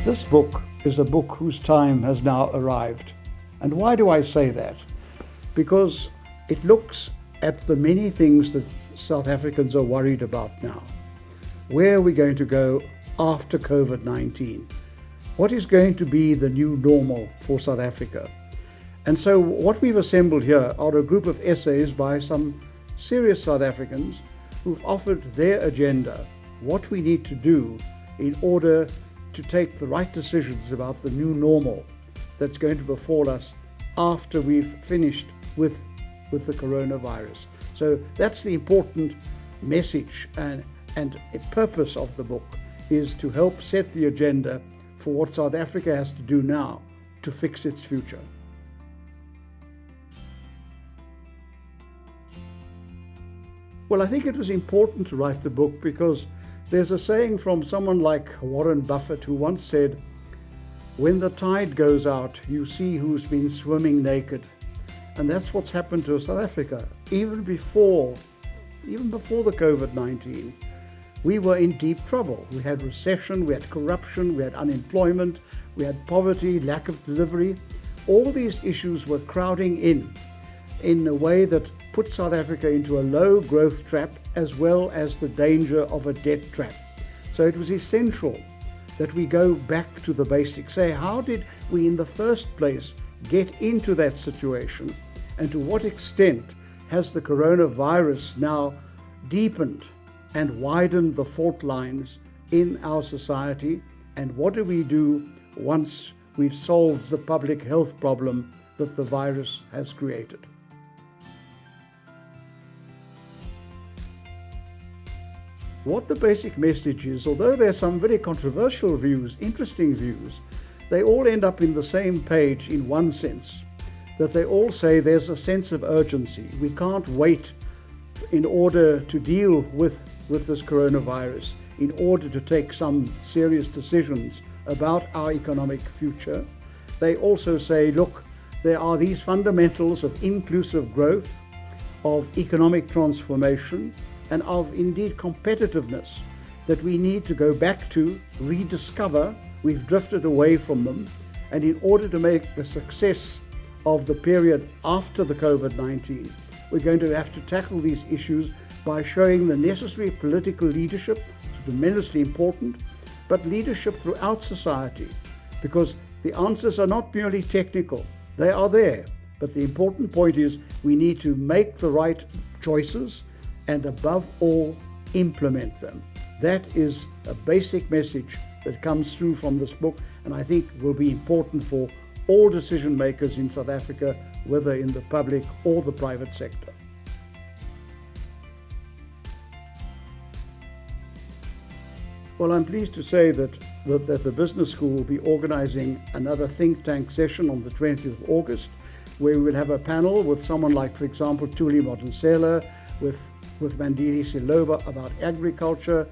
This book is a book whose time has now arrived. And why do I say that? Because it looks at the many things that South Africans are worried about now. Where are we going to go after COVID-19? What is going to be the new normal for South Africa? And so what we've assembled here are a group of essays by some serious South Africans who've offered their agenda, what we need to do in order to take the right decisions about the new normal that's going to befall us after we've finished with the coronavirus. So that's the important message and purpose of the book, is to help set the agenda for what South Africa has to do now to fix its future. Well, I think it was important to write the book because there's a saying from someone like Warren Buffett who once said, "When the tide goes out, you see who's been swimming naked." And that's what's happened to South Africa. Even before the COVID-19, we were in deep trouble. We had recession, we had corruption, we had unemployment, we had poverty, lack of delivery. All these issues were crowding in a way that put South Africa into a low growth trap as well as the danger of a debt trap. So it was essential that we go back to the basics, say how did we in the first place get into that situation, and to what extent has the coronavirus now deepened and widened the fault lines in our society, and what do we do once we've solved the public health problem that the virus has created. What the basic message is, although there are some very controversial views, interesting views, they all end up in the same page in one sense, that they all say there's a sense of urgency. We can't wait in order to deal with this coronavirus, in order to take some serious decisions about our economic future. They also say, look, there are these fundamentals of inclusive growth, of economic transformation, and of indeed competitiveness that we need to go back to, rediscover. We've drifted away from them, and in order to make a success of the period after the COVID-19, we're going to have to tackle these issues by showing the necessary political leadership, tremendously important, but leadership throughout society, because the answers are not merely technical. They are there, but the important point is we need to make the right choices and above all, implement them. That is a basic message that comes through from this book, and I think will be important for all decision makers in South Africa, whether in the public or the private sector. Well, I'm pleased to say that the business school will be organizing another think tank session on the 20th of August, where we will have a panel with someone like, for example, Thuli Modisela, with Mandiri Siloba about agriculture,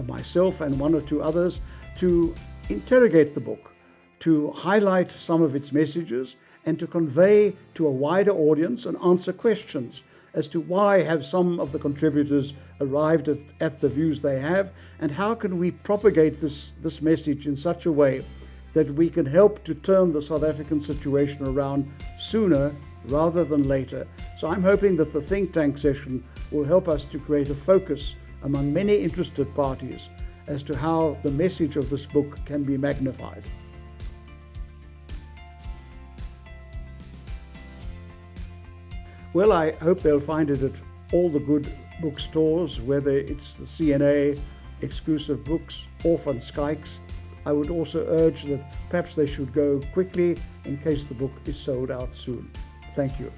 myself and one or two others, to interrogate the book, to highlight some of its messages, and to convey to a wider audience and answer questions as to why have some of the contributors arrived at the views they have, and how can we propagate this message in such a way that we can help to turn the South African situation around sooner rather than later. So I'm hoping that the think tank session will help us to create a focus among many interested parties as to how the message of this book can be magnified. Well, I hope they'll find it at all the good bookstores, whether it's the CNA, Exclusive Books, or Van Schaik's. I would also urge that perhaps they should go quickly in case the book is sold out soon. Thank you.